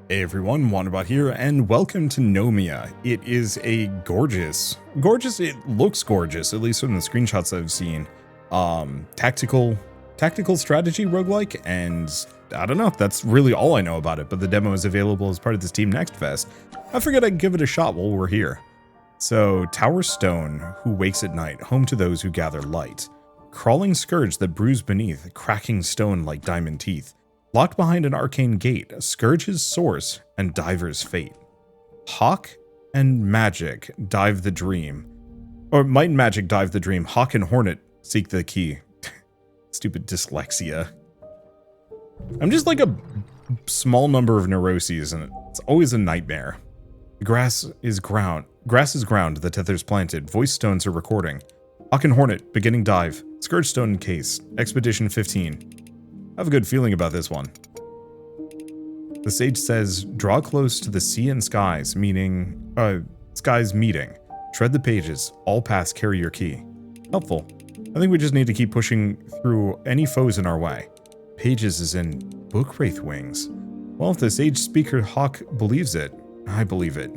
Hey everyone, Wanderbot here, and welcome to NOMIA. It is a gorgeous, it looks gorgeous, at least from the screenshots I've seen, tactical strategy roguelike, and I don't know, that's really all I know about it, but the demo is available as part of this Team Next Fest. I figured I'd give it a shot while we're here. So, Tower Stone, who wakes at night, home to those who gather light. Crawling scourge that brews beneath, cracking stone like diamond teeth. Locked behind an arcane gate, Scourge's source and Diver's fate. Hawk and Magic dive the dream. Or Might and Magic dive the dream. Hawk and Hornet seek the key. Stupid dyslexia. I'm just like a small number of neuroses and it's always a nightmare. Grass is ground that Tether's planted. Voice stones are recording. Hawk and Hornet, beginning dive. Scourge stone in case. Expedition 15. I have a good feeling about this one. The sage says, draw close to the sea and skies, skies meeting. Tread the pages, all paths carry your key. Helpful. I think we just need to keep pushing through any foes in our way. Pages is in Book Wraith Wings. Well, if the sage speaker Hawk believes it, I believe it.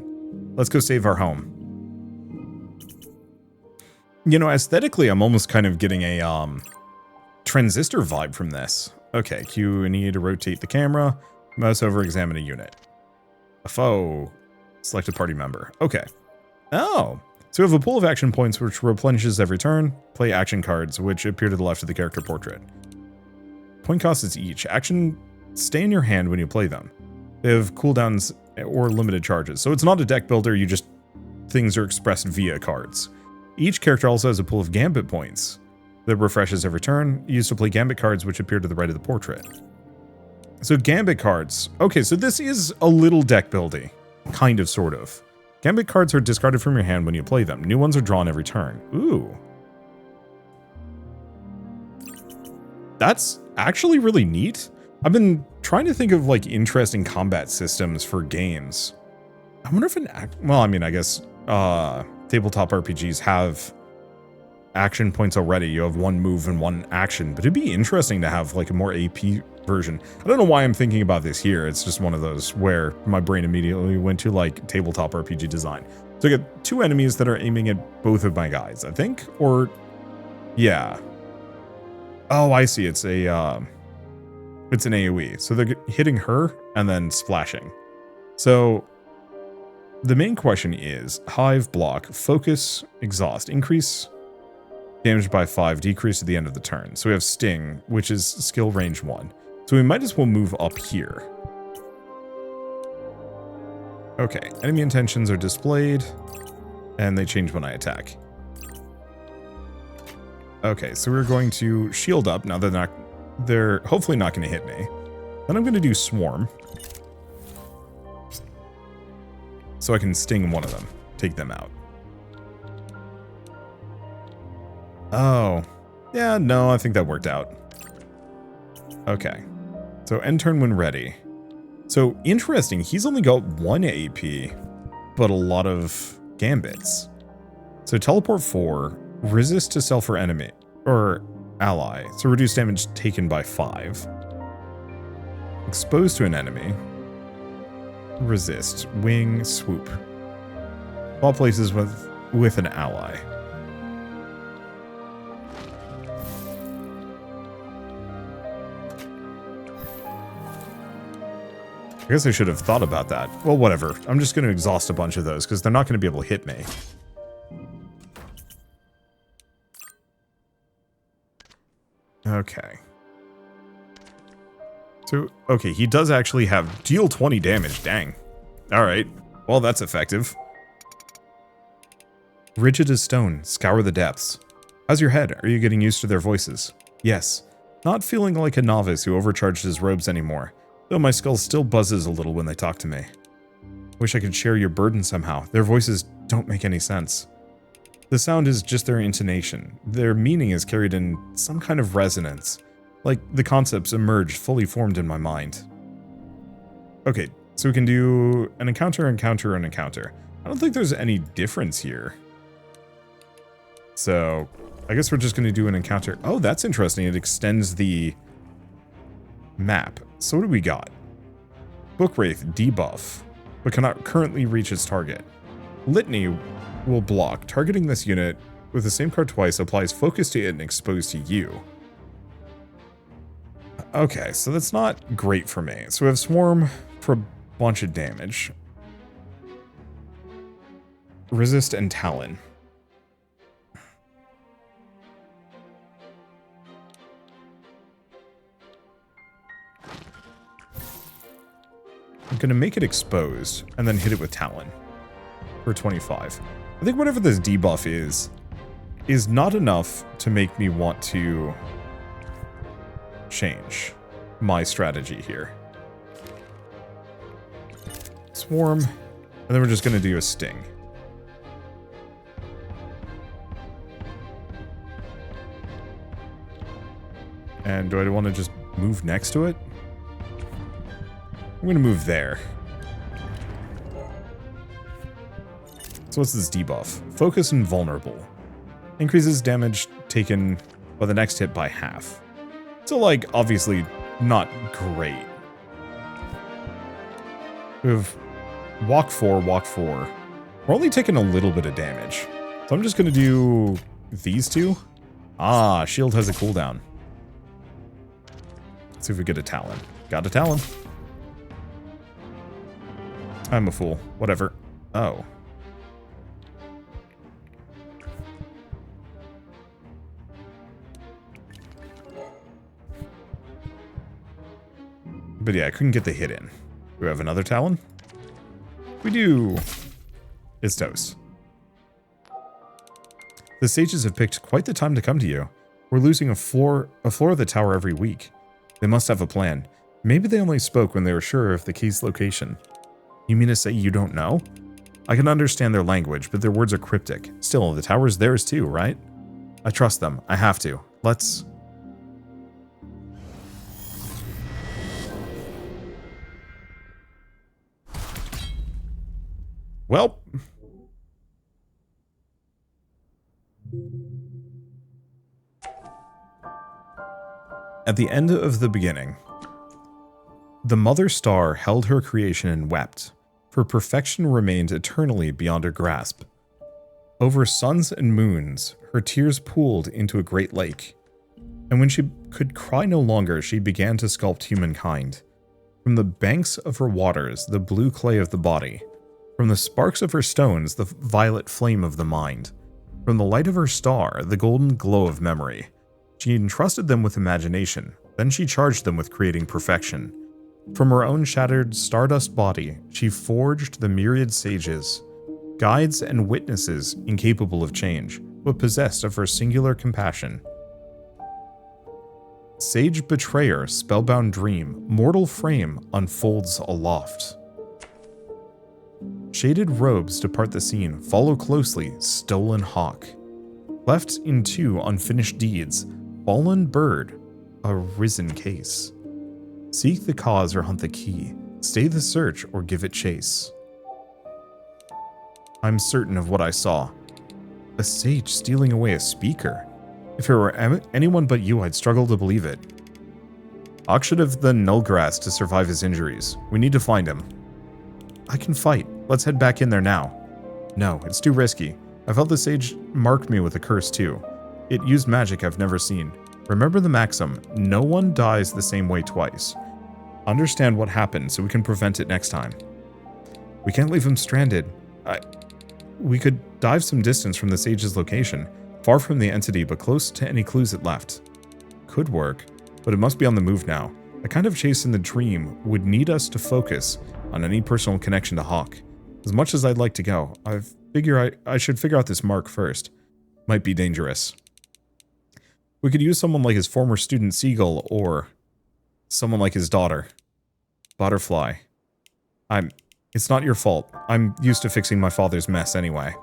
Let's go save our home. You know, aesthetically, I'm almost kind of getting a, transistor vibe from this. Okay, Q and E to rotate the camera. Mouse over, examine a unit. A foe. Select a party member. Okay. Oh. So we have a pool of action points which replenishes every turn. Play action cards, which appear to the left of the character portrait. Point cost is each. Action stay in your hand when you play them. They have cooldowns or limited charges. So it's not a deck builder, you just... things are expressed via cards. Each character also has a pool of Gambit points that refreshes every turn, used to play Gambit cards which appear to the right of the portrait. So Gambit cards. Okay, so this is a little deck building. Kind of, sort of. Gambit cards are discarded from your hand when you play them. New ones are drawn every turn. Ooh. That's actually really neat. I've been trying to think of like interesting combat systems for games. I wonder if well, I mean, I guess tabletop RPGs have action points already. You have one move and one action, but it'd be interesting to have like a more AP version. I don't know why I'm thinking about this here. It's just one of those where my brain immediately went to like tabletop RPG design. So I get two enemies that are aiming at both of my guys, I think, or yeah. Oh, I see. It's a it's an AoE. So they're hitting her and then splashing. So the main question is hive, block, focus, exhaust, increase damage by 5, decrease at the end of the turn. So we have Sting, which is skill range 1. So we might as well move up here. Okay, enemy intentions are displayed, and they change when I attack. Okay, so we're going to shield up. Now they're hopefully not going to hit me. Then I'm going to do Swarm. So I can sting one of them, take them out. Oh, yeah, no, I think that worked out. Okay, so end turn when ready. So interesting, he's only got 1 AP, but a lot of Gambits. So teleport 4, resist to self or enemy, or ally, so reduce damage taken by 5. Exposed to an enemy, resist, wing, swoop. All places with an ally. I guess I should have thought about that. Well, whatever. I'm just going to exhaust a bunch of those because they're not going to be able to hit me. Okay. So, okay, he does actually have deal 20 damage. Dang. Alright. Well, that's effective. Rigid as stone. Scour the depths. How's your head? Are you getting used to their voices? Yes. Not feeling like a novice who overcharged his robes anymore. Though my skull still buzzes a little when they talk to me. Wish I could share your burden somehow. Their voices don't make any sense. The sound is just their intonation. Their meaning is carried in some kind of resonance. Like the concepts emerge fully formed in my mind. Okay, so we can do an encounter, encounter, and encounter. I don't think there's any difference here. So, I guess we're just going to do an encounter. Oh, that's interesting. It extends the map. So what do we got? Bookwraith debuff, but cannot currently reach its target. Litany will block. Targeting this unit with the same card twice applies focus to it and expose to you. Okay, so that's not great for me. So we have Swarm for a bunch of damage. Resist and Talon. I'm going to make it exposed and then hit it with Talon for 25. I think whatever this debuff is not enough to make me want to change my strategy here. Swarm, and then we're just going to do a Sting. And do I want to just move next to it? I'm going to move there. So what's this debuff? Focus and Vulnerable. Increases damage taken by the next hit by half. So, like, obviously not great. We have Walk 4, Walk 4. We're only taking a little bit of damage. So I'm just going to do these two. Ah, shield has a cooldown. Let's see if we get a Talon. Got a Talon. I'm a fool. Whatever. Oh. But yeah, I couldn't get the hit in. Do we have another Talon? We do. It's toast. The sages have picked quite the time to come to you. We're losing a floor of the tower every week. They must have a plan. Maybe they only spoke when they were sure of the key's location. You mean to say you don't know? I can understand their language, but their words are cryptic. Still, the tower's theirs too, right? I trust them. I have to. Let's... Well... At the end of the beginning, the Mother Star held her creation and wept, for perfection remained eternally beyond her grasp. Over suns and moons, her tears pooled into a great lake, and when she could cry no longer, she began to sculpt humankind. From the banks of her waters, the blue clay of the body, from the sparks of her stones, the violet flame of the mind, from the light of her star, the golden glow of memory. She entrusted them with imagination, then she charged them with creating perfection. From her own shattered stardust body, she forged the myriad sages, guides and witnesses incapable of change, but possessed of her singular compassion. Sage betrayer, spellbound dream, mortal frame unfolds aloft. Shaded robes depart the scene, follow closely, stolen hawk. Left in two unfinished deeds, fallen bird, a risen case. Seek the cause or hunt the key, stay the search or give it chase. I'm certain of what I saw. A sage stealing away a speaker. If it were anyone but you, I'd struggle to believe it. Hawk should have the Nullgrass to survive his injuries. We need to find him. I can fight. Let's head back in there now. No, it's too risky. I felt the sage mark me with a curse too. It used magic I've never seen. Remember the maxim, no one dies the same way twice. Understand what happened so we can prevent it next time. We can't leave him stranded. We could dive some distance from the sage's location, far from the entity but close to any clues it left. Could work, but it must be on the move now. A kind of chase in the dream would need us to focus on any personal connection to Hawk. As much as I'd like to go, I figure I should figure out this mark first. Might be dangerous. We could use someone like his former student Seagull, or someone like his daughter, Butterfly. It's not your fault. I'm used to fixing my father's mess anyway.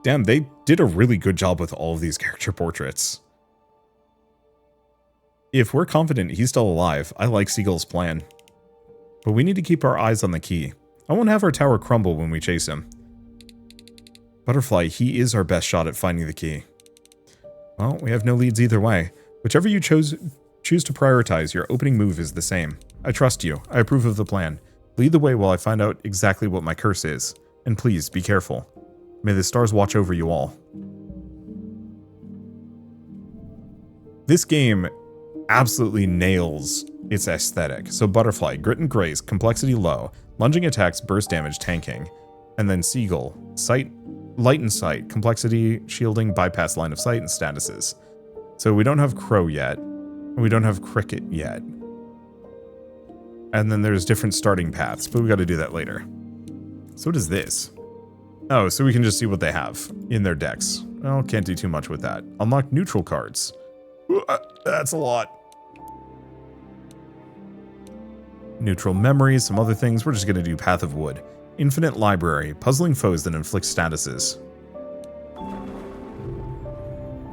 Damn, they did a really good job with all of these character portraits. If we're confident he's still alive, I like Seagull's plan. But we need to keep our eyes on the key. I won't have our tower crumble when we chase him. Butterfly, he is our best shot at finding the key. Well, we have no leads either way. Whichever you choose Choose to prioritize. Your opening move is the same. I trust you. I approve of the plan. Lead the way while I find out exactly what my curse is. And please, be careful. May the stars watch over you all. This game absolutely nails its aesthetic. So Butterfly, Grit and Grace, complexity low, lunging attacks, burst damage, tanking. And then Seagull, sight, light and sight, complexity, shielding, bypass line of sight, and statuses. So we don't have Crow yet. And we don't have Cricket yet. And then there's different starting paths, but we got to do that later. So what is this? Oh, so we can just see what they have in their decks. Well, can't do too much with that. Unlock neutral cards. That's a lot. Neutral memories, some other things. We're just going to do Path of Wood. Infinite library, puzzling foes that inflict statuses.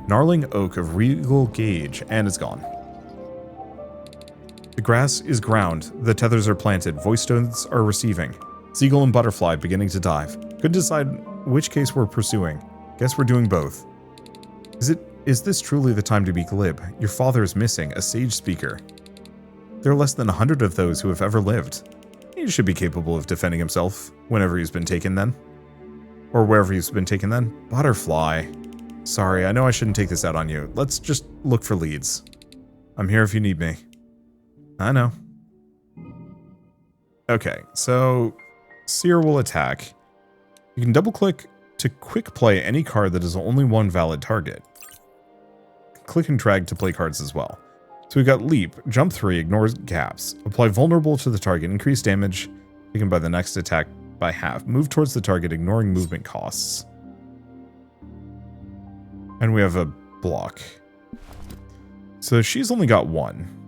Gnarling Oak of Regal Gauge, and it's gone. The grass is ground, the tethers are planted, voice stones are receiving. Seagull and Butterfly beginning to dive. Couldn't decide which case we're pursuing. Guess we're doing both. Is this truly the time to be glib? Your father is missing, a sage speaker. There are less than 100 of those who have ever lived. He should be capable of defending himself whenever he's been taken then. Or wherever he's been taken then. Butterfly. Sorry, I know I shouldn't take this out on you. Let's just look for leads. I'm here if you need me. I know. Okay, so Seer will attack. You can double click to quick play any card that is only one valid target. Click and drag to play cards as well. So we've got Leap, Jump 3, ignores gaps. Apply vulnerable to the target, increase damage taken by the next attack by half. Move towards the target, ignoring movement costs. And we have a block. So she's only got one.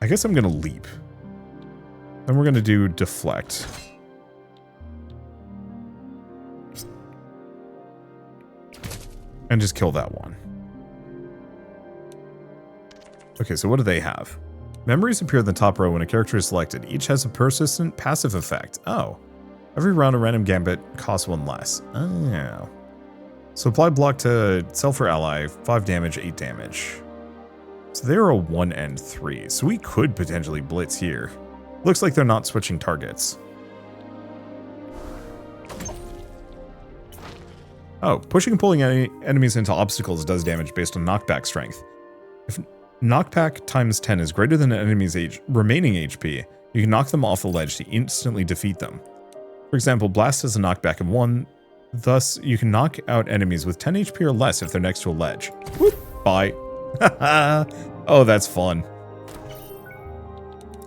I guess I'm going to Leap. Then we're going to do Deflect. And just kill that one. Okay, so what do they have? Memories appear in the top row when a character is selected. Each has a persistent passive effect. Oh. Every round a random gambit costs one less. Oh. So apply block to self or ally, 5 damage, 8 damage. So they're a 1 and 3. So we could potentially blitz here. Looks like they're not switching targets. Oh, pushing and pulling enemies into obstacles does damage based on knockback strength. If knockback times 10 is greater than an enemy's remaining HP, you can knock them off a ledge to instantly defeat them. For example, Blast has a knockback of 1, thus you can knock out enemies with 10 HP or less if they're next to a ledge. Whoop, bye. Oh, that's fun.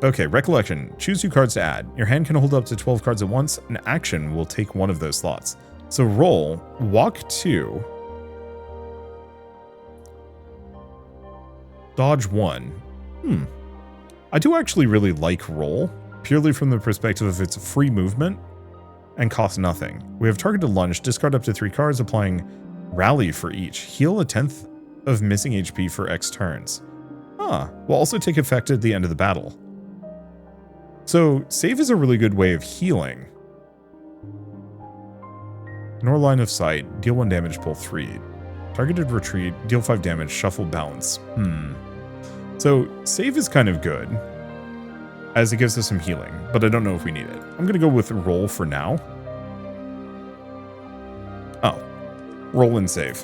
Okay, Recollection. Choose 2 cards to add. Your hand can hold up to 12 cards at once. An action will take one of those slots. So roll, walk 2, dodge 1. I do actually really like roll, purely from the perspective of its free movement and costs nothing. We have targeted lunge, discard up to 3 cards, applying rally for each. Heal a 10th of missing HP for X turns. Will also take effect at the end of the battle. So save is a really good way of healing. Ignore line of sight, deal 1 damage, pull 3. Targeted retreat, deal 5 damage, shuffle balance. So save is kind of good, as it gives us some healing, but I don't know if we need it. I'm going to go with roll for now. Oh, roll and save.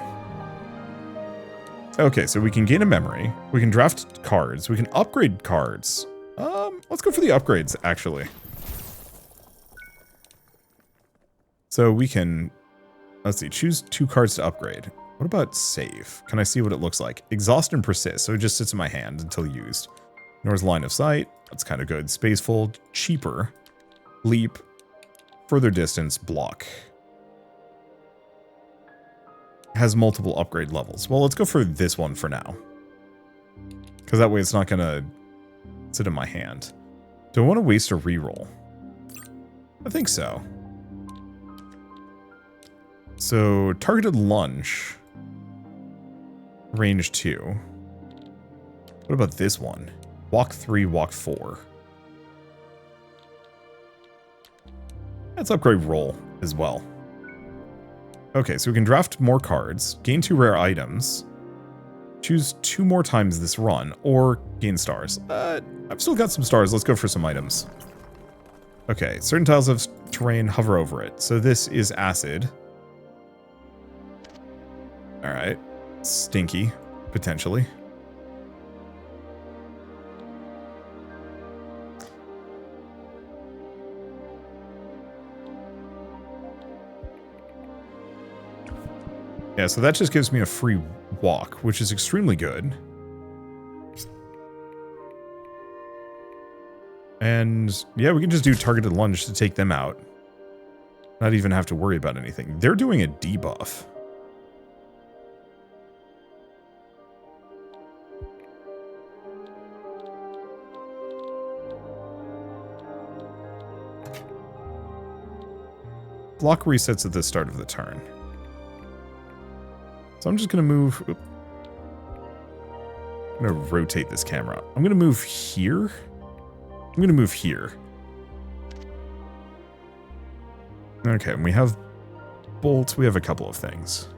Okay, so we can gain a memory, we can draft cards, we can upgrade cards. Let's go for the upgrades, actually. So we can, let's see, choose 2 cards to upgrade. What about save? Can I see what it looks like? Exhaust and persist, so it just sits in my hand until used. Ignores line of sight, that's kind of good. Spaceful, cheaper. Leap, further distance, block. Has multiple upgrade levels. Well, let's go for this one for now. Because that way it's not going to sit in my hand. Do I want to waste a reroll? I think so. So, targeted lunge. Range 2. What about this one? Walk 3, walk 4. Let's upgrade roll. as well. Okay, so we can draft more cards, gain 2 rare items, choose 2 more times this run, or gain stars. I've still got some stars. Let's go for some items. Okay, certain tiles of terrain hover over it. So this is acid. Alright. Stinky, potentially. Yeah, so that just gives me a free walk, which is extremely good. And yeah, we can just do targeted lunge to take them out. Not even have to worry about anything. They're doing a debuff. Block resets at the start of the turn. So I'm just going to move... I'm going to rotate this camera. I'm going to move here. I'm going to move here. Okay, and we have bolt. We have a couple of things.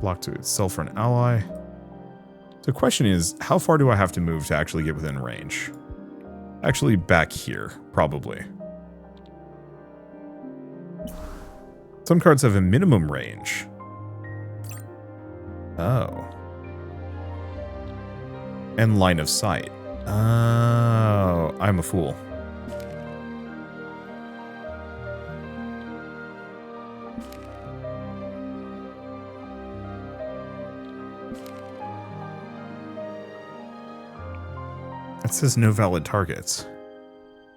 Block to itself for an ally. So the question is, how far do I have to move to actually get within range? Actually, back here, probably. Some cards have a minimum range. Oh. And line of sight. Oh, I'm a fool. It says no valid targets.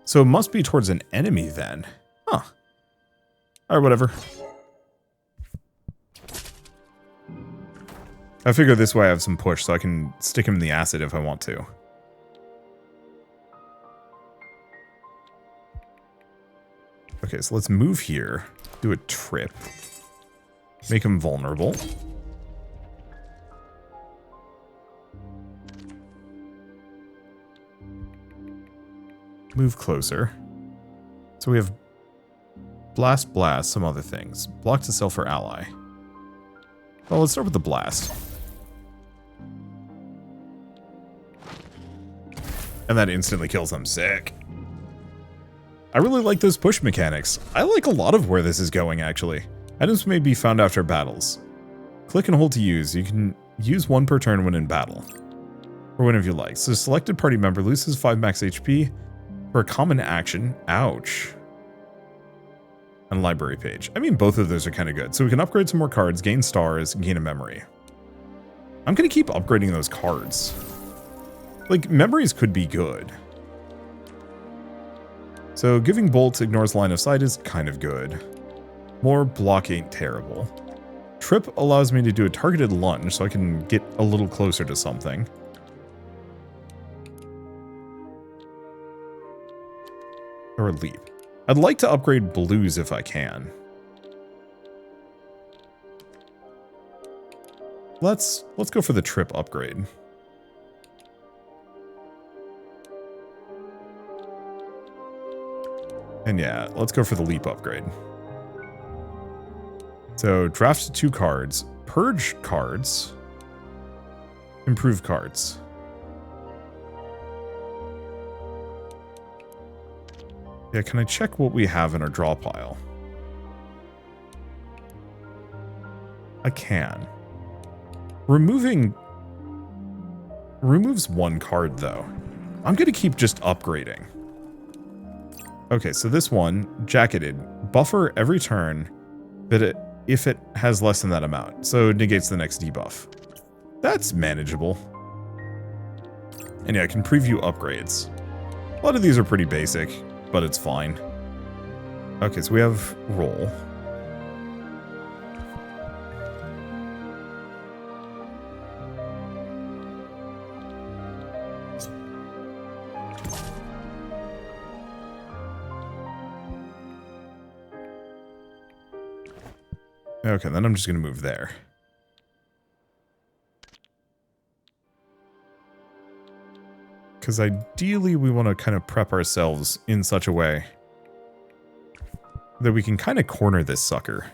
So it must be towards an enemy then. Huh. Alright, whatever. I figure this way I have some push, so I can stick him in the acid if I want to. Okay, so let's move here. Do a trip. Make him vulnerable. Move closer. So we have blast, blast, some other things. Block to self or ally. Well, let's start with the blast. And that instantly kills them. Sick. I really like those push mechanics. I like a lot of where this is going, actually. Items may be found after battles. Click and hold to use. You can use 1 per turn when in battle. Or whenever you like. So selected party member loses 5 max HP for a common action. Ouch. On library page. I mean, both of those are kind of good. So we can upgrade some more cards, gain stars, gain a memory. I'm going to keep upgrading those cards. Like, memories could be good. So giving bolt ignores line of sight is kind of good. More block ain't terrible. Trip allows me to do a targeted lunge so I can get a little closer to something. Or leap. I'd like to upgrade blues if I can. Let's go for the trip upgrade. And yeah, let's go for the leap upgrade. So draft 2 cards, purge cards, improve cards. Yeah, can I check what we have in our draw pile? I can. Removes 1 card though. I'm gonna keep just upgrading. Okay, so this one, jacketed, buffer every turn, but if it has less than that amount, so it negates the next debuff. That's manageable. And yeah, I can preview upgrades. A lot of these are pretty basic, but it's fine. Okay, so we have roll. Okay, then I'm just going to move there. Because ideally we want to kind of prep ourselves in such a way that we can kind of corner this sucker.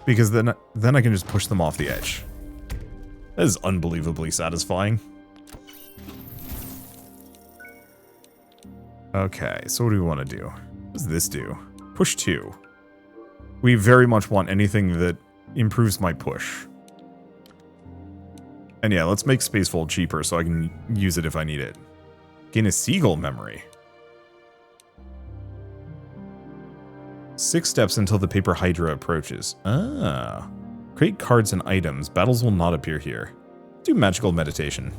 Because then I can just push them off the edge. That is unbelievably satisfying. Okay, so what do we want to do? What does this do? Push 2. We very much want anything that improves my push. And yeah, let's make Spacefold cheaper so I can use it if I need it. Gain a seagull memory. 6 steps until the paper hydra approaches. Ah. Create cards and items. Battles will not appear here. Do magical meditation.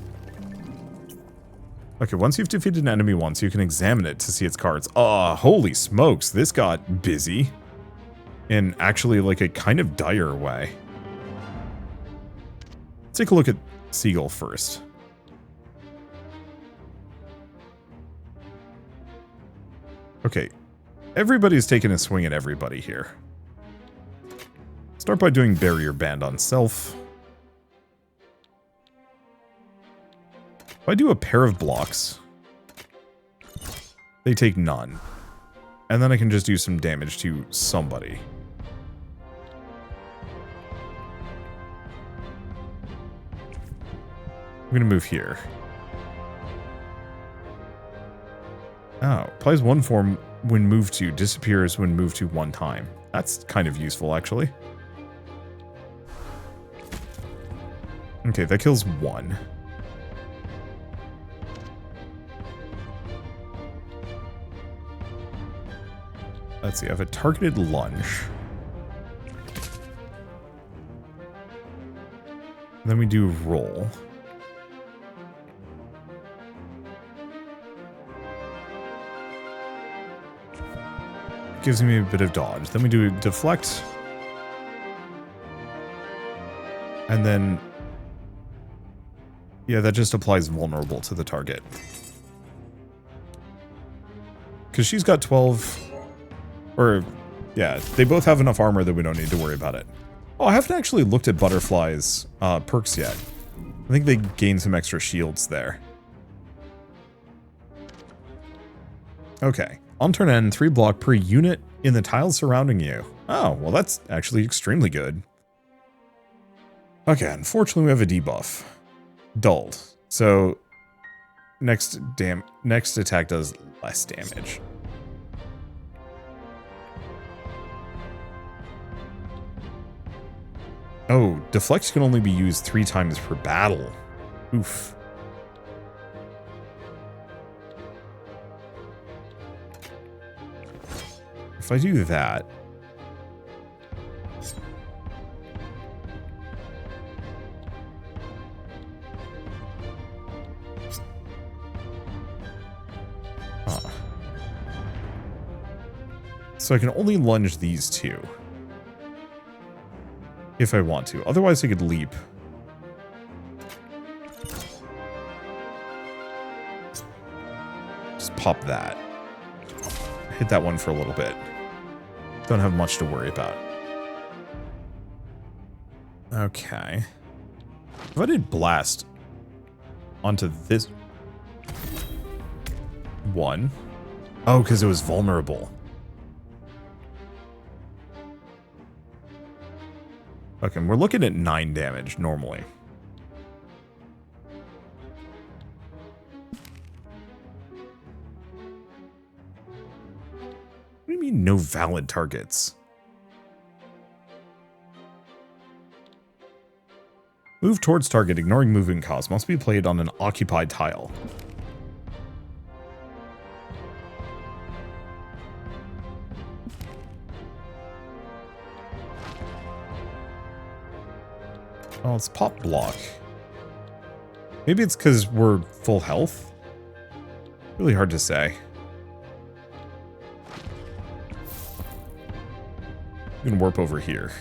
Okay, once you've defeated an enemy once, you can examine it to see its cards. Ah, holy smokes, this got busy. In actually like a kind of dire way. Let's take a look at Seagull first. Okay, everybody's taking a swing at everybody here. Start by doing Barrier Band on self. If I do a pair of blocks, they take none. And then I can just do some damage to somebody. I'm gonna move here. Oh, applies one form when moved to, disappears when moved to 1 time. That's kind of useful, actually. Okay, that kills 1. Let's see, I have a targeted lunge. Then we do roll. Gives me a bit of dodge. Then we do deflect. And then... yeah, that just applies vulnerable to the target. Because she's got 12... or, yeah, they both have enough armor that we don't need to worry about it. Oh, I haven't actually looked at Butterfly's perks yet. I think they gain some extra shields there. Okay. On turn end, 3 block per unit in the tiles surrounding you. Oh, well that's actually extremely good. Okay, unfortunately we have a debuff. Dulled. So, next attack does less damage. Oh, deflect can only be used 3 times per battle. Oof. If I do that... So I can only lunge these 2. If I want to. Otherwise I could leap. Just pop that. Hit that one for a little bit. Don't have much to worry about. Okay. If I did blast onto this one. Oh, because it was vulnerable. Okay, we're looking at 9 damage normally. What do you mean no valid targets? Move towards target, ignoring movement cost. Must be played on an occupied tile. Oh, let's pop block. Maybe it's because we're full health? Really hard to say. I'm gonna warp over here.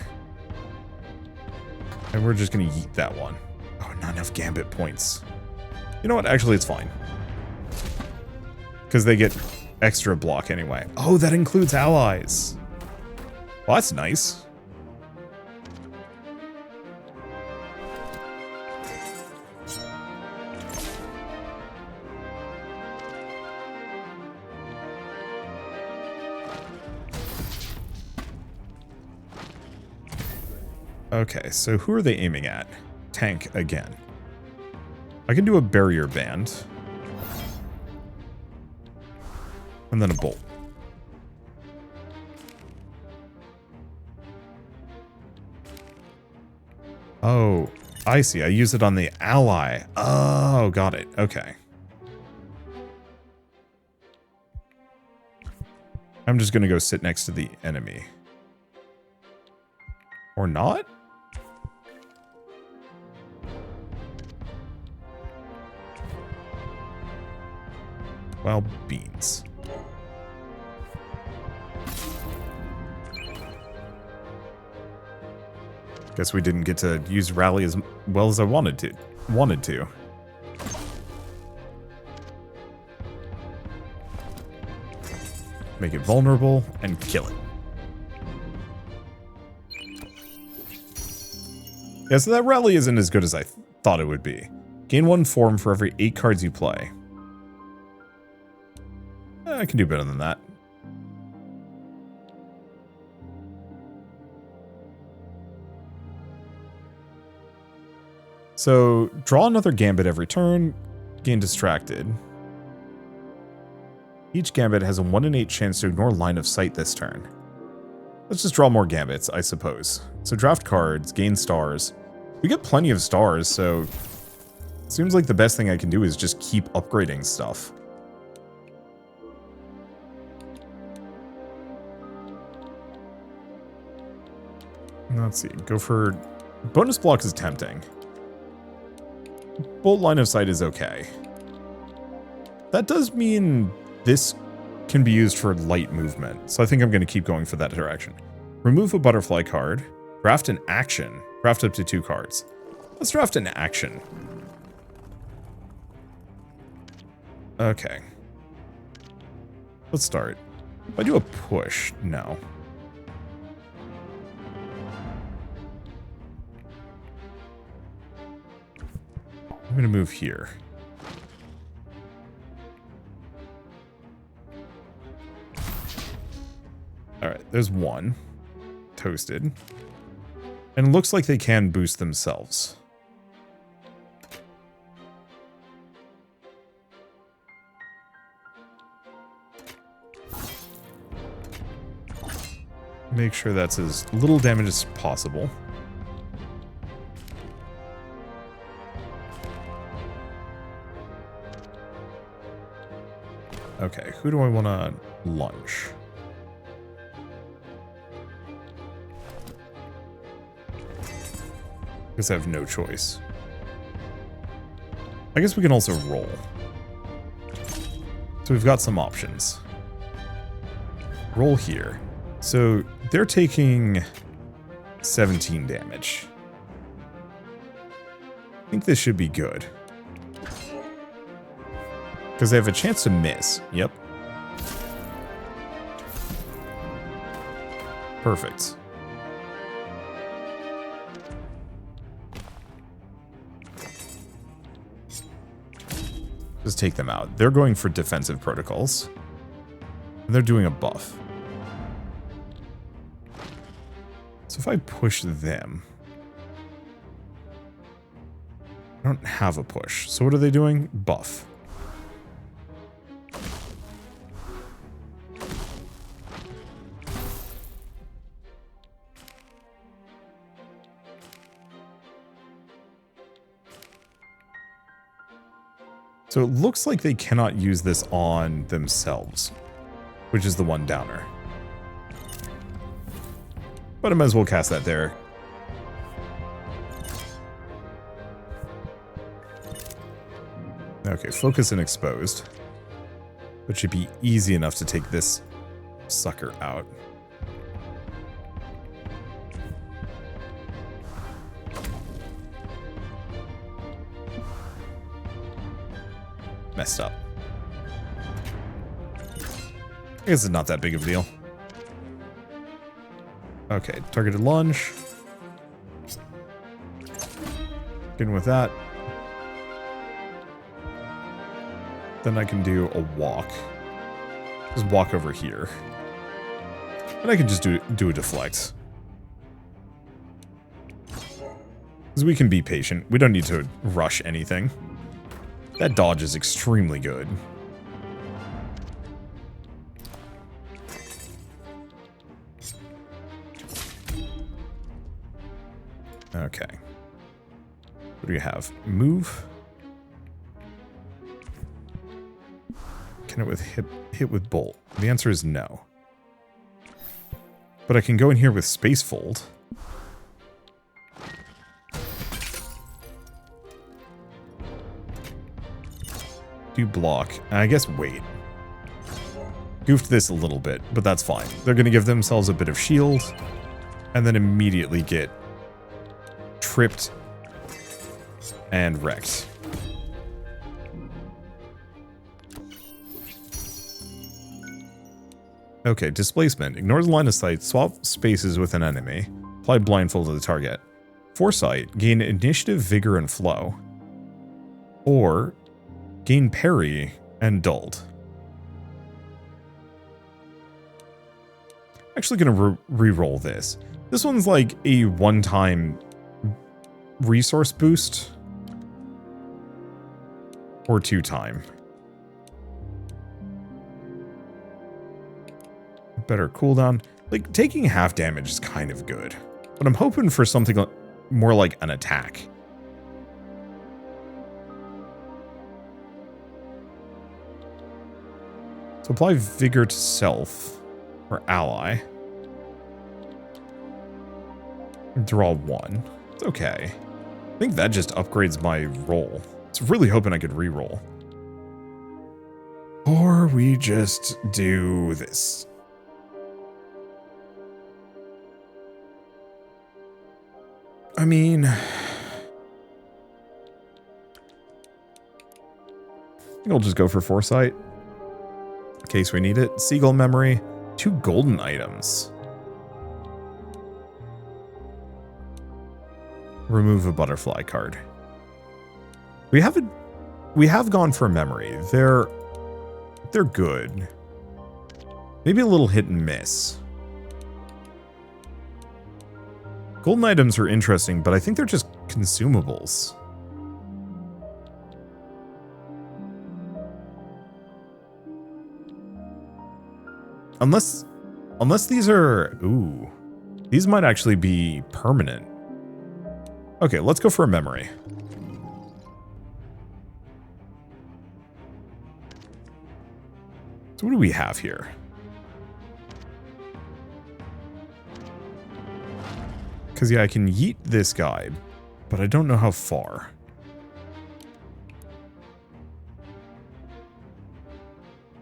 And we're just gonna yeet that one. Oh, not enough Gambit points. You know what? Actually, it's fine. Because they get extra block anyway. Oh, that includes allies. Well, that's nice. Okay, so who are they aiming at? Tank again. I can do a barrier band. And then a bolt. Oh, I see. I use it on the ally. Oh, got it. Okay. I'm just going to go sit next to the enemy. Or not? Well, beans. Guess we didn't get to use rally as well as I wanted to. Make it vulnerable and kill it. Yeah, so that rally isn't as good as I thought it would be. Gain 1 form for every 8 cards you play. I can do better than that. So, draw another Gambit every turn, gain distracted. Each Gambit has a 1 in 8 chance to ignore line of sight this turn. Let's just draw more Gambits, I suppose. So draft cards, gain stars. We get plenty of stars, so it seems like the best thing I can do is just keep upgrading stuff. Let's see, go for... Bonus block is tempting. Bolt line of sight is okay. That does mean this can be used for light movement, so I think I'm going to keep going for that direction. Remove a butterfly card. Draft an action. Draft up to 2 cards. Let's draft an action. Okay. Let's start. If I do a push, no. I'm going to move here. Alright, there's 1. Toasted. And it looks like they can boost themselves. Make sure that's as little damage as possible. Okay, who do I want to lunge? Guess I have no choice. I guess we can also roll. So we've got some options. Roll here. So they're taking 17 damage. I think this should be good. Because they have a chance to miss. Yep. Perfect. Just take them out. They're going for defensive protocols. And they're doing a buff. So if I push them... I don't have a push. So what are they doing? Buff. So it looks like they cannot use this on themselves, which is the 1 downer. But I might as well cast that there. Okay, focus and exposed. Which should be easy enough to take this sucker out. Messed up. I guess it's not that big of a deal. Okay, targeted lunge. In with that. Then I can do a walk. Just walk over here. And I can just do a deflect. Because we can be patient. We don't need to rush anything. That dodge is extremely good. Okay. What do you have? Move. Can it hit with bolt? The answer is no. But I can go in here with space fold. Do block. I guess wait. Goofed this a little bit, but that's fine. They're going to give themselves a bit of shield and then immediately get tripped and wrecked. Okay, displacement. Ignore the line of sight, swap spaces with an enemy, apply blindfold to the target. Foresight, gain initiative, vigor, and flow. Or gain parry and dulled. Actually gonna re-roll this. This one's like a one-time resource boost. Or two-time. Better cooldown. Like, taking half damage is kind of good. But I'm hoping for something more like an attack. So apply vigor to self or ally. Draw one. It's okay. I think that just upgrades my roll. I was really hoping I could re-roll. Or we just do this. I mean, I think I'll just go for foresight in case we need it. Seagull memory, 2 golden items. Remove a butterfly card. We have gone for memory. They're good. Maybe a little hit and miss. Golden items are interesting, but I think they're just consumables. Unless these are... Ooh. These might actually be permanent. Okay, let's go for a memory. So what do we have here? Because, yeah, I can yeet this guy, but I don't know how far.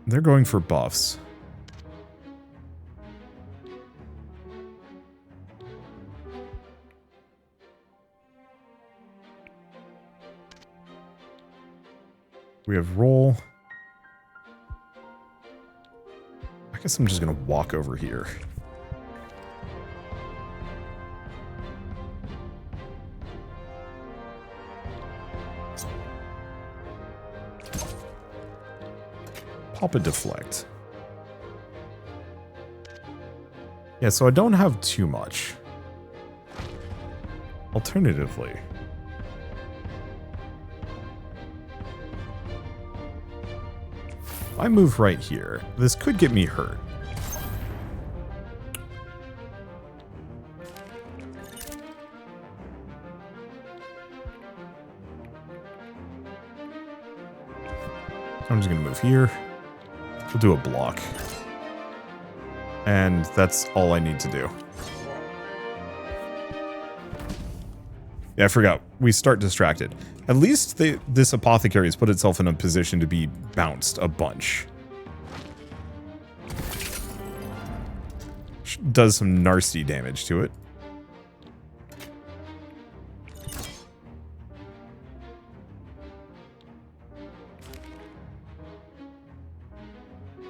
They're going for buffs. We have roll. I guess I'm just going to walk over here. Pop a deflect. Yeah, so I don't have too much. Alternatively, if I move right here, this could get me hurt. I'm just going to move here. We'll do a block. And that's all I need to do. Yeah, I forgot. We start distracted. At least this apothecary has put itself in a position to be bounced a bunch. Does some nasty damage to it.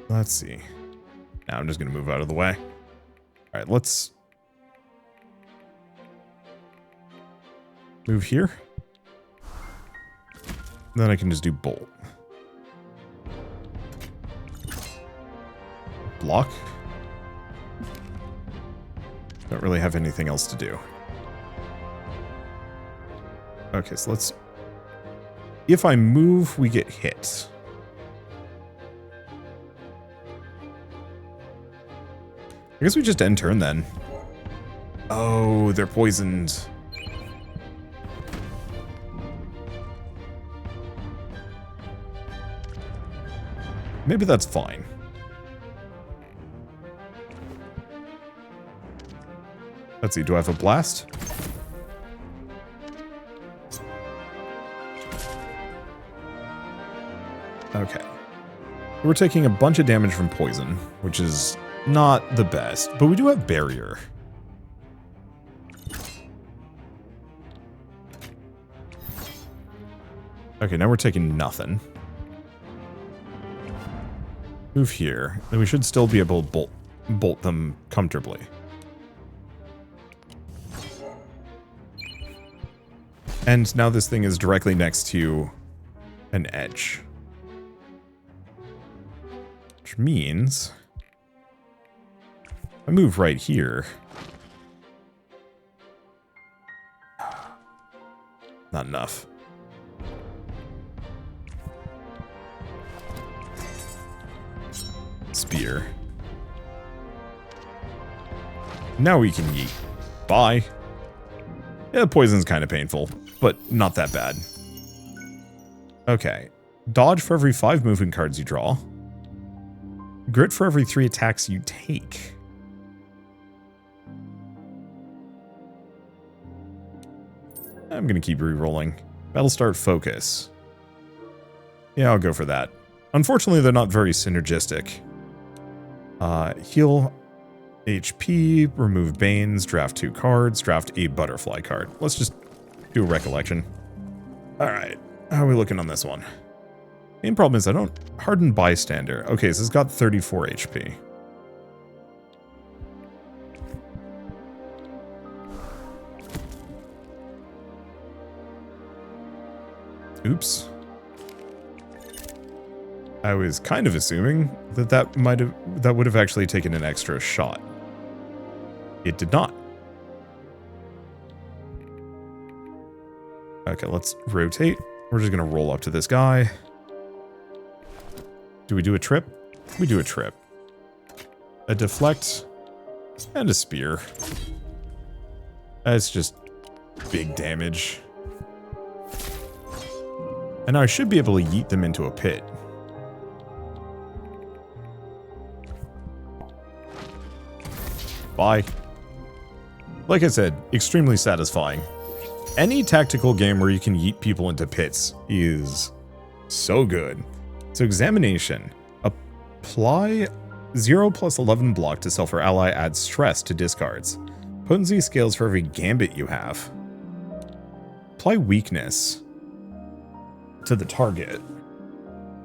Let's see. Now I'm just going to move out of the way. All right, let's move here. Then I can just do bolt. Block. Don't really have anything else to do. Okay, so let's... If I move, we get hit. I guess we just end turn then. Oh, they're poisoned. Maybe that's fine. Let's see, do I have a blast? Okay. We're taking a bunch of damage from poison, which is not the best, but we do have barrier. Okay, now we're taking nothing. Move here. Then we should still be able to bolt them comfortably. And now this thing is directly next to an edge. Which means I move right here. Not enough. Spear. Now we can yeet. Bye. Yeah, the poison's kind of painful, but not that bad. Okay. Dodge for every 5 movement cards you draw. Grit for every 3 attacks you take. I'm going to keep re-rolling. Battlestar Focus. Yeah, I'll go for that. Unfortunately, they're not very synergistic. Heal HP, remove Banes, draft 2 cards, draft a Butterfly card. Let's just do a Recollection. Alright, how are we looking on this one? Main problem is I don't... Hardened Bystander. Okay, so it's got 34 HP. Oops. I was kind of assuming that that would have actually taken an extra shot. It did not. Okay, let's rotate. We're just gonna roll up to this guy. Do we do a trip? We do a trip. A deflect and a spear. That's just big damage. And I should be able to yeet them into a pit. Bye. Like I said, extremely satisfying. Any tactical game where you can yeet people into pits is so good. So examination. Apply 0+11 block to self or ally, adds stress to discards. Potency scales for every gambit you have. Apply weakness to the target.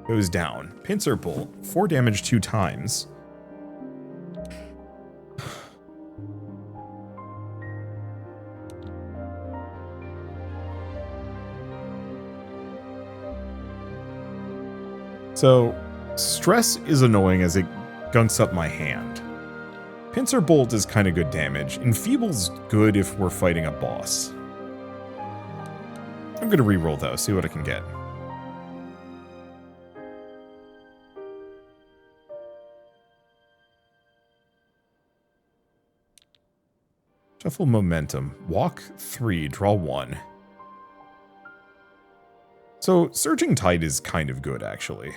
Goes down. Pincer Bolt, 4 damage 2 times. So, stress is annoying as it gunks up my hand. Pincer Bolt is kind of good damage. Enfeeble's good if we're fighting a boss. I'm going to reroll though, see what I can get. Shuffle momentum. Walk 3, draw 1. So, Surging Tide is kind of good, actually.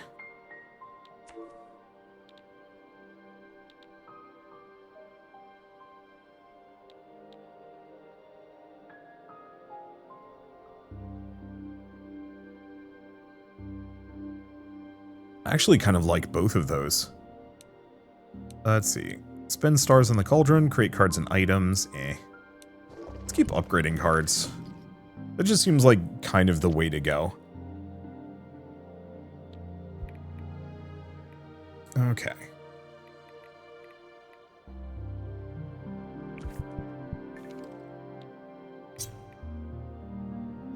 I actually kind of like both of those. Let's see. Spend stars in the cauldron, create cards and items. Let's keep upgrading cards. That just seems like kind of the way to go. Okay.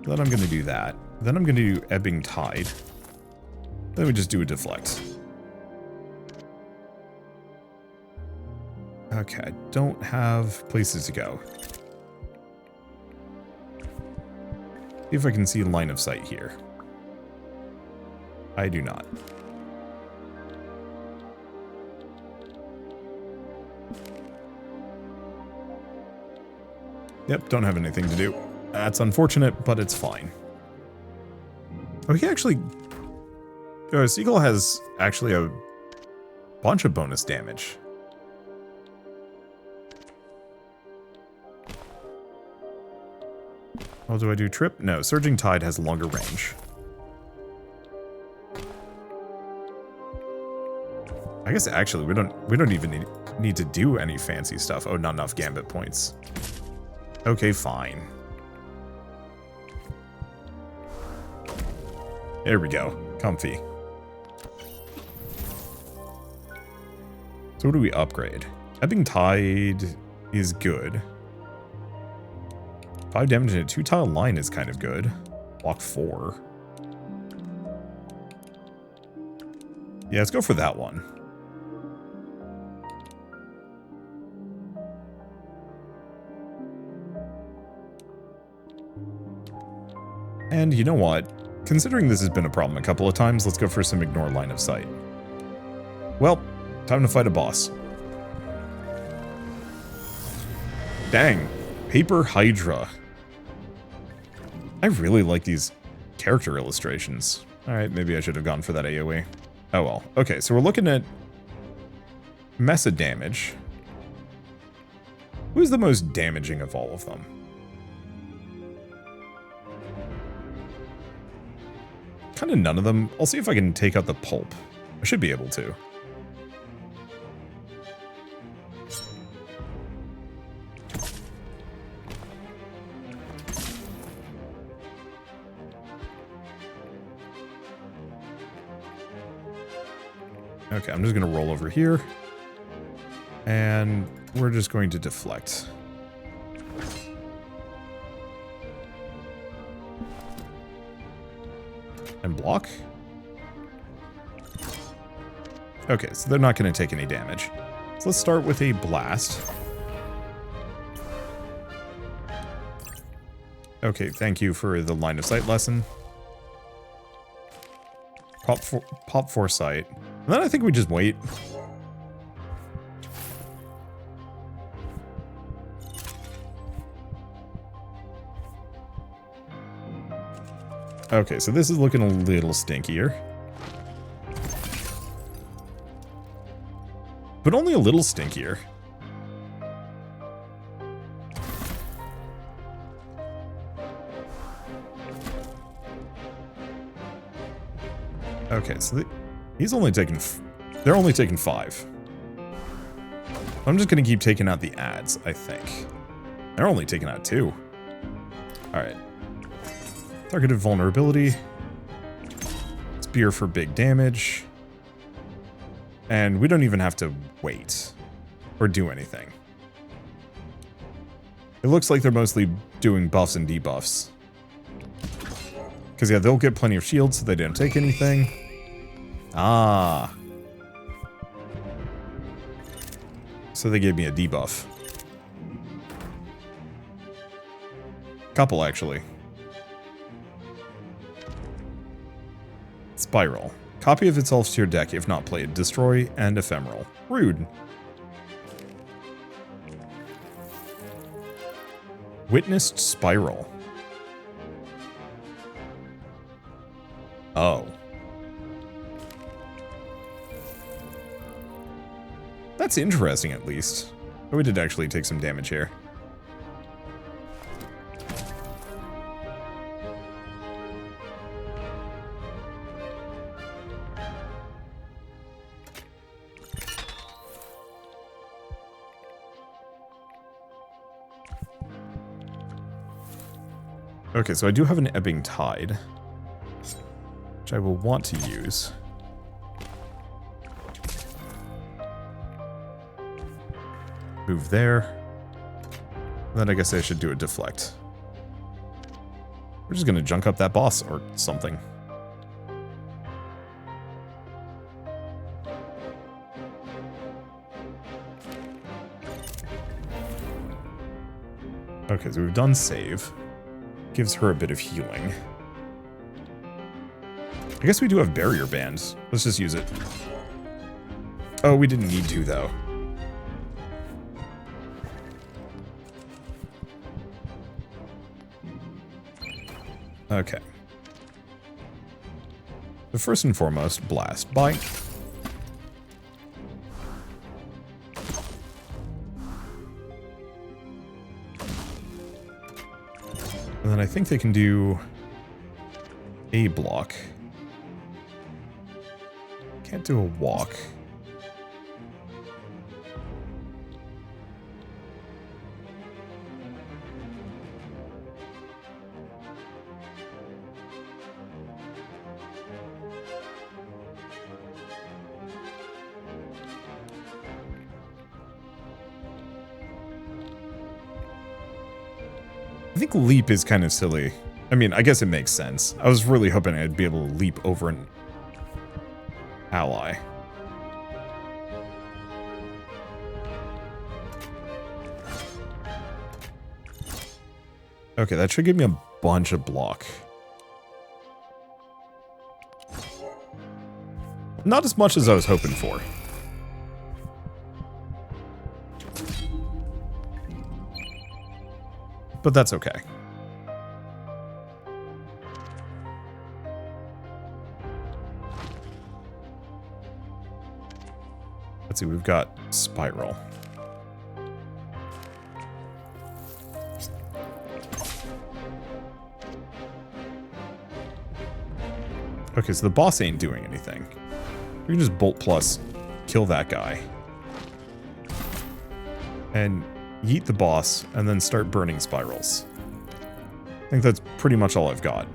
Then I'm going to do that. Then I'm going to do Ebbing Tide. Then we just do a deflect. Okay, I don't have places to go. See if I can see line of sight here. I do not. Yep, don't have anything to do. That's unfortunate, but it's fine. Oh, he actually... Oh, Seagull has actually a bunch of bonus damage. Well, do I do trip? No, Surging Tide has longer range. I guess actually we don't even need to do any fancy stuff. Oh, not enough Gambit points. Okay, fine. There we go. Comfy. So what do we upgrade? Ebbing Tide is good. 5 damage in a 2-tile line is kind of good. Block 4. Yeah, let's go for that one. And you know what? Considering this has been a problem a couple of times, let's go for some ignore line of sight. Well, time to fight a boss. Dang. Paper Hydra. I really like these character illustrations. Alright, maybe I should have gone for that AoE. Oh well. Okay, so we're looking at Mesa damage. Who's the most damaging of all of them? Kind of none of them. I'll see if I can take out the pulp. I should be able to. Okay, I'm just going to roll over here. And we're just going to deflect. And block. Okay, so they're not going to take any damage. So let's start with a blast. Okay, thank you for the line of sight lesson. Pop foresight. And then I think we just wait. Okay, so this is looking a little stinkier. But only a little stinkier. Okay, so he's only taking... They're only taking 5. I'm just going to keep taking out the ads, I think. They're only taking out 2. Alright. Targeted vulnerability. Spear for big damage. And we don't even have to wait. Or do anything. It looks like they're mostly doing buffs and debuffs. Because, yeah, they'll get plenty of shields so they don't take anything. Ah. So they gave me a debuff. Couple, actually. Spiral. Copy of itself to your deck if not played. Destroy and ephemeral. Rude. Witnessed Spiral. Oh. That's interesting, at least. But we did actually take some damage here. Okay, so I do have an Ebbing Tide, which I will want to use. Move there. Then I guess I should do a deflect. We're just gonna junk up that boss or something. Okay, so we've done save. Gives her a bit of healing. I guess we do have barrier bands. Let's just use it. Oh, we didn't need to, though. Okay. So first and foremost, blast. Bite. And then I think they can do a block. Can't do a walk. I think leap is kind of silly. I mean, I guess it makes sense. I was really hoping I'd be able to leap over an ally. Okay, that should give me a bunch of block. Not as much as I was hoping for. But that's okay. Let's see, we've got Spiral. Okay, so the boss ain't doing anything. We can just Bolt Plus, kill that guy. And yeet the boss, and then start burning spirals. I think that's pretty much all I've got.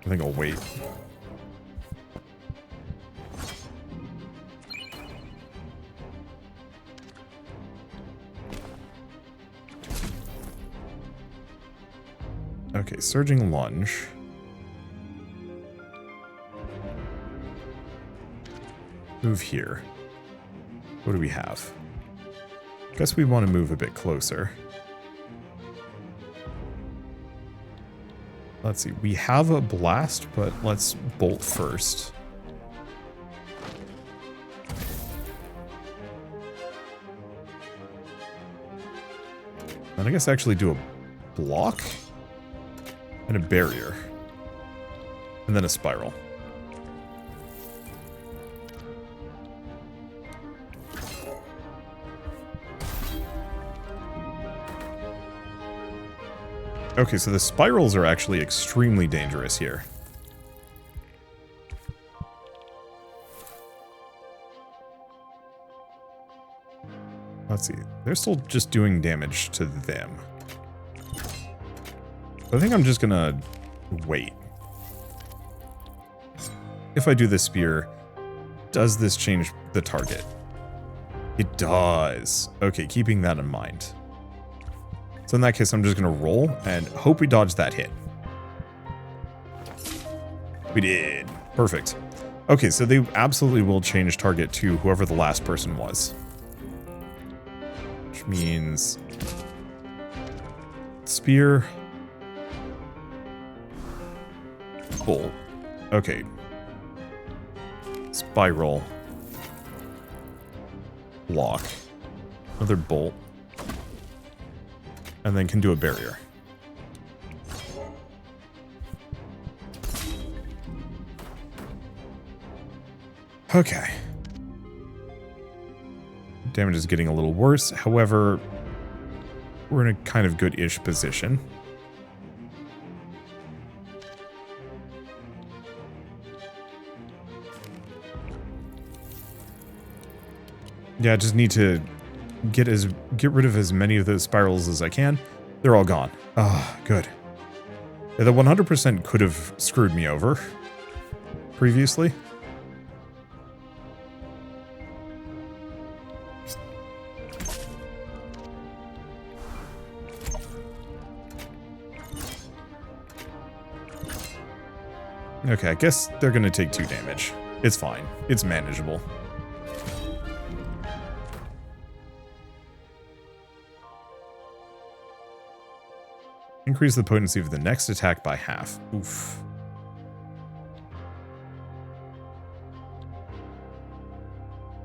I think I'll wait. Okay, Surging Lunge. Move here. What do we have? Guess we want to move a bit closer. Let's see. We have a blast, but let's bolt first. And I guess actually do a block and a barrier. And then a spiral. Okay, so the spirals are actually extremely dangerous here. Let's see. They're still just doing damage to them. I think I'm just gonna wait. If I do the spear, does this change the target? It does. Okay, keeping that in mind. So in that case, I'm just going to roll and hope we dodge that hit. We did. Perfect. Okay, so they absolutely will change target to whoever the last person was. Which means spear. Bolt. Okay. Spiral. Block. Another bolt. And then can do a barrier. Okay. Damage is getting a little worse. However, we're in a kind of good-ish position. Yeah, I just need to get rid of as many of those spirals as I can. They're all gone. Ah, good. Yeah, the 100% could have screwed me over previously. Okay, I guess they're gonna take 2 damage. It's fine. It's manageable. Increase the potency of the next attack by half. Oof.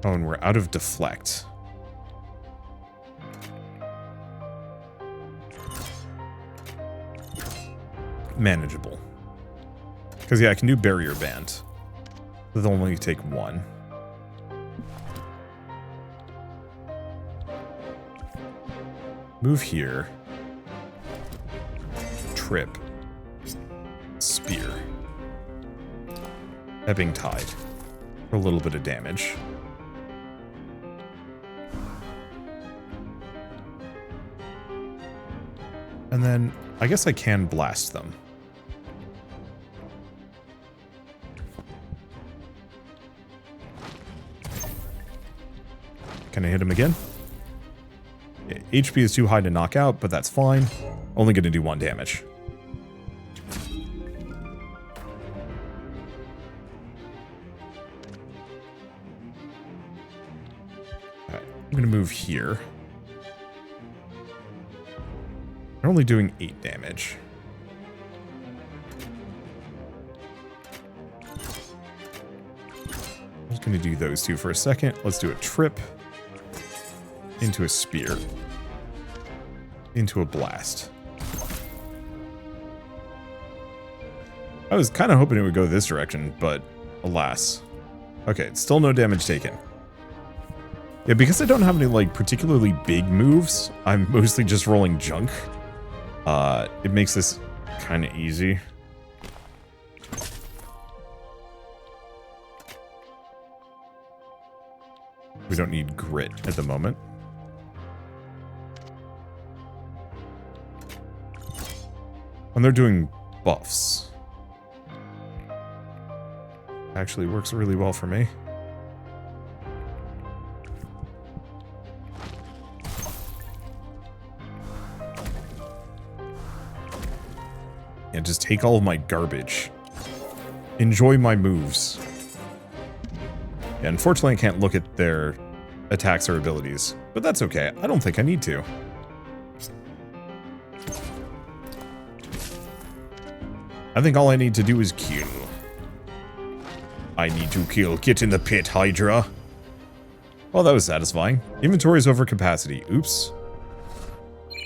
Oh, and we're out of deflect. Manageable. Because, yeah, I can do barrier band. They'll only take one. Move here. Trip. Spear. Ebbing Tide. For a little bit of damage. And then, I guess I can blast them. Can I hit him again? HP is too high to knock out, but that's fine. Only going to do 1 damage. Alright, I'm going to move here. They're only doing 8 damage. I'm just going to do those two for a second. Let's do a trip. Into a spear. Into a blast. I was kind of hoping it would go this direction, but alas. Okay, still no damage taken. Yeah, because I don't have any, like, particularly big moves, I'm mostly just rolling junk. It makes this kind of easy. We don't need grit at the moment. When they're doing buffs. Actually works really well for me. And just take all of my garbage. Enjoy my moves. Yeah, unfortunately, I can't look at their attacks or abilities, but that's okay. I don't think I need to. I think all I need to do is kill. I need to kill. Get in the pit, Hydra. Well, that was satisfying. Inventory is over capacity. Oops.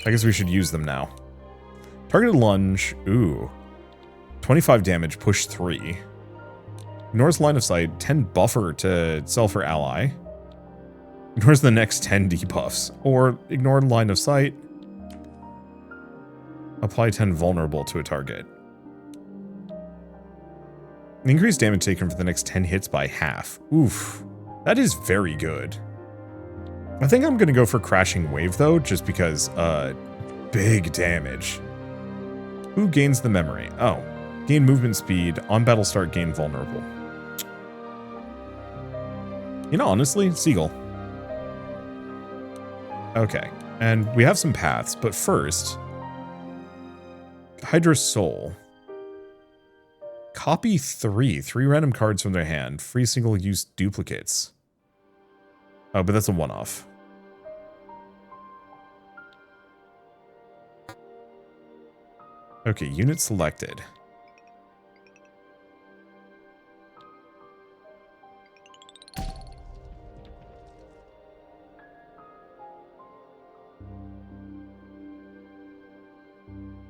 I guess we should use them now. Targeted lunge. Ooh. 25 damage, push 3. Ignores line of sight, 10 buffer to self or ally. Ignores the next 10 debuffs. Or ignore line of sight. Apply 10 vulnerable to a target. Increase damage taken for the next 10 hits by half. Oof. That is very good. I think I'm going to go for Crashing Wave, though, just because, big damage. Who gains the memory? Oh. Gain movement speed. On battle start, gain vulnerable. You know, honestly, Seagull. Okay. And we have some paths, but first... Hydra's Soul. Copy 3 random cards from their hand. Free single-use duplicates. Oh, but that's a one-off. Okay, unit selected.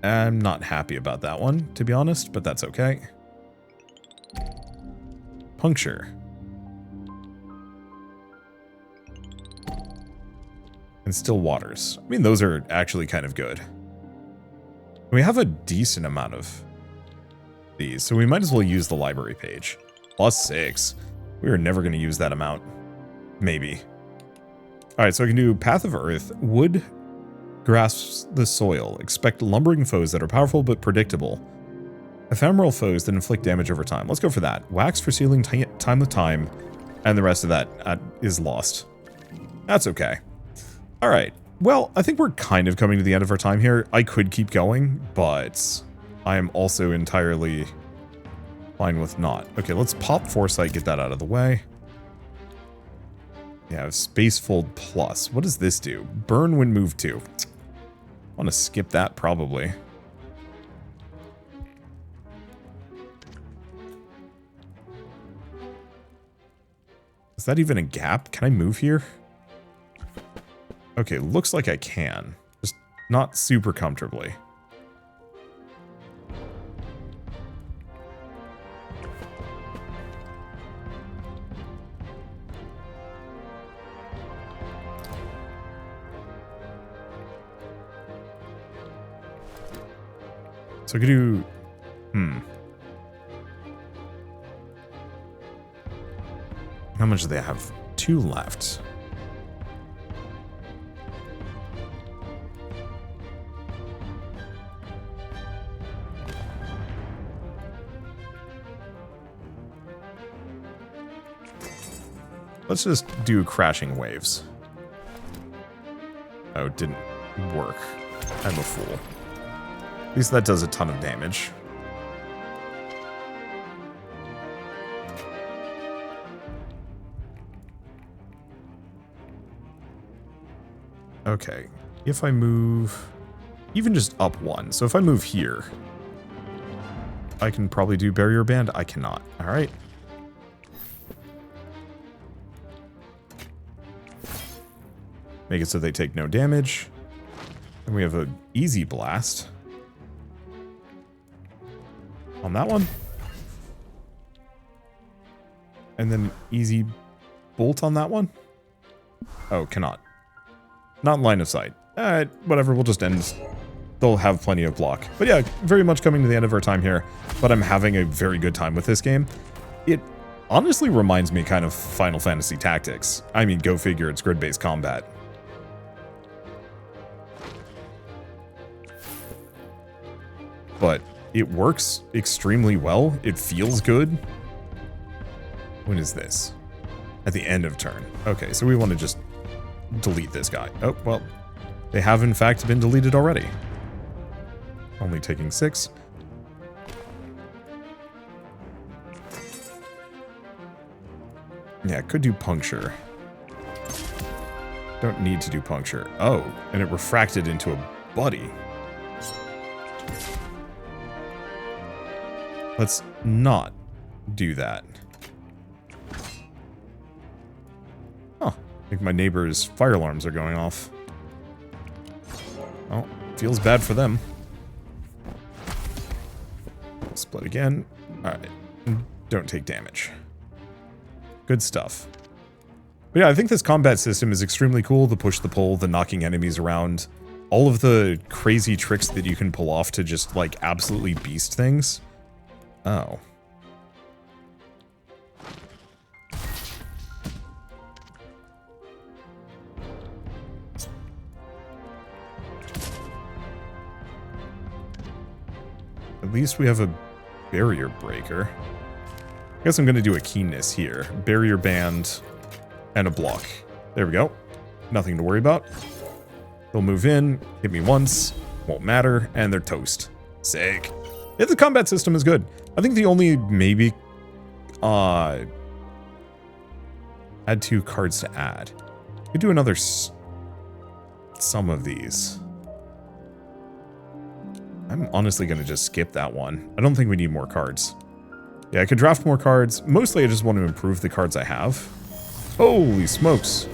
I'm not happy about that one, to be honest, but that's okay. Puncture. And Still Waters. I mean, those are actually kind of good. We have a decent amount of these, so we might as well use the library page. +6. We are never going to use that amount. Maybe. Alright, so I can do Path of Earth. Wood grasps the soil. Expect lumbering foes that are powerful but predictable. Ephemeral foes that inflict damage over time. Let's go for that. Wax for sealing time with time, and the rest of that is lost. That's okay. Alright. Well, I think we're kind of coming to the end of our time here. I could keep going, but I am also entirely fine with not. Okay, let's pop Foresight, get that out of the way. Yeah, Spacefold Plus. What does this do? Burn when moved to. I want to skip that, probably. Is that even a gap? Can I move here? Okay, looks like I can. Just not super comfortably. So I could do... How much do they have? 2 left. Let's just do crashing waves. Oh, it didn't work. I'm a fool. At least that does a ton of damage. Okay, if I move even just up 1, so if I move here, I can probably do barrier band. I cannot. All right. Make it so they take no damage. And we have an easy blast on that one. And then easy bolt on that one. Oh, cannot. Not line of sight. Alright, whatever, we'll just end. They'll have plenty of block. But yeah, very much coming to the end of our time here. But I'm having a very good time with this game. It honestly reminds me kind of Final Fantasy Tactics. I mean, go figure, it's grid-based combat. But it works extremely well. It feels good. When is this? At the end of turn. Okay, so we want to just delete this guy. Oh, well, they have in fact been deleted already. Only taking 6. Yeah, could do puncture. Don't need to do puncture. Oh, and it refracted into a buddy. Let's not do that. Huh. I think my neighbor's fire alarms are going off. Oh, feels bad for them. Split again. Alright. Don't take damage. Good stuff. But yeah, I think this combat system is extremely cool. The push, the pull, the knocking enemies around. All of the crazy tricks that you can pull off to just, like, absolutely beast things. Oh. At least we have a barrier breaker. I guess I'm going to do a keenness here. Barrier band and a block. There we go. Nothing to worry about. They'll move in, hit me once, won't matter, and they're toast. Sick. Yeah, the combat system is good. I think the only maybe add 2 cards to add. We do another some of these. I'm honestly going to just skip that one. I don't think we need more cards. Yeah, I could draft more cards. Mostly I just want to improve the cards I have. Holy smokes.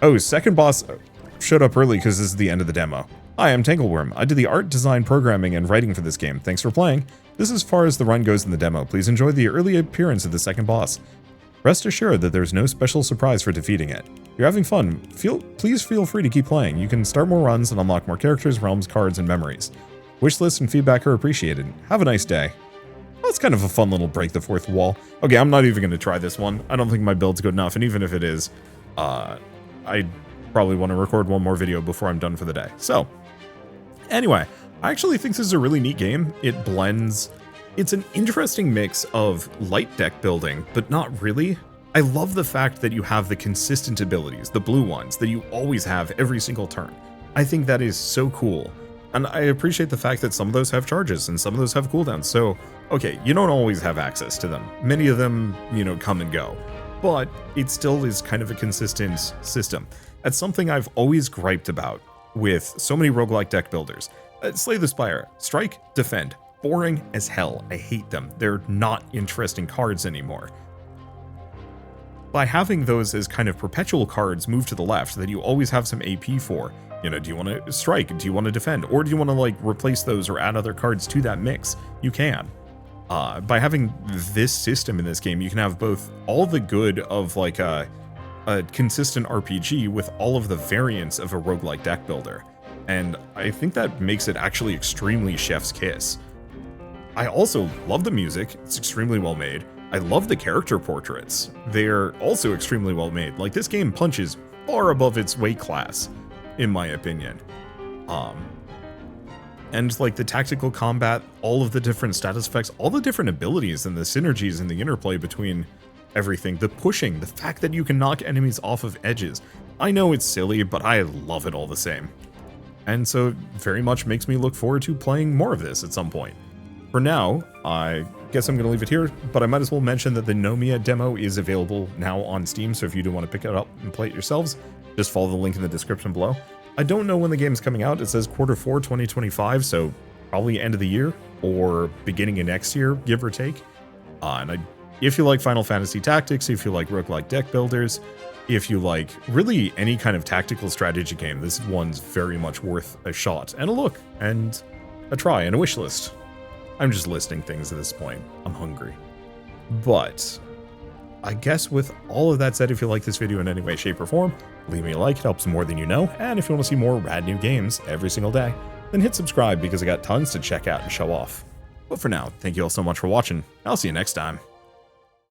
Oh, second boss showed up early because this is the end of the demo. Hi, I'm Tangleworm. I did the art, design, programming, and writing for this game. Thanks for playing. This is as far as the run goes in the demo. Please enjoy the early appearance of the second boss. Rest assured that there's no special surprise for defeating it. If you're having fun, please feel free to keep playing. You can start more runs and unlock more characters, realms, cards, and memories. Wish lists and feedback are appreciated. Have a nice day. Well, that's kind of a fun little break the fourth wall. Okay, I'm not even going to try this one. I don't think my build's good enough, and even if it is, I probably want to record one more video before I'm done for the day. So, anyway, I actually think this is a really neat game. It blends... It's an interesting mix of light deck building, but not really. I love the fact that you have the consistent abilities, the blue ones, that you always have every single turn. I think that is so cool. And I appreciate the fact that some of those have charges and some of those have cooldowns. So, okay, you don't always have access to them. Many of them, you know, come and go. But it still is kind of a consistent system. That's something I've always griped about with so many roguelike deck builders. Slay the Spire, strike, defend. Boring as hell. I hate them. They're not interesting cards anymore. by having those as kind of perpetual cards move to the left that you always have some AP for. You know, do you want to strike? Do you want to defend? Or do you want to like replace those or add other cards to that mix? You can. By having this system in this game, you can have both all the good of like a consistent RPG with all of the variants of a roguelike deck builder. And I think that makes it actually extremely chef's kiss. I also love the music. It's extremely well made. I love the character portraits. They're also extremely well made. Like, this game punches far above its weight class, in my opinion. And like the tactical combat, all of the different status effects, all the different abilities and the synergies and the interplay between everything, the pushing, the fact that you can knock enemies off of edges. I know it's silly, but I love it all the same. And so it very much makes me look forward to playing more of this at some point. For now, I guess I'm going to leave it here, but I might as well mention that the NOMIA demo is available now on Steam, so if you do want to pick it up and play it yourselves, just follow the link in the description below. I don't know when the game's coming out. It says Q4 2025, so probably end of the year or beginning of next year, give or take. If you like Final Fantasy Tactics, if you like roguelike deck builders, if you like really any kind of tactical strategy game, this one's very much worth a shot and a look and a try and a wish list. I'm just listing things at this point. I'm hungry. But I guess with all of that said, if you like this video in any way, shape, or form, leave me a like, it helps more than you know, and if you want to see more rad new games every single day, then hit subscribe because I got tons to check out and show off. But for now, thank you all so much for watching, I'll see you next time.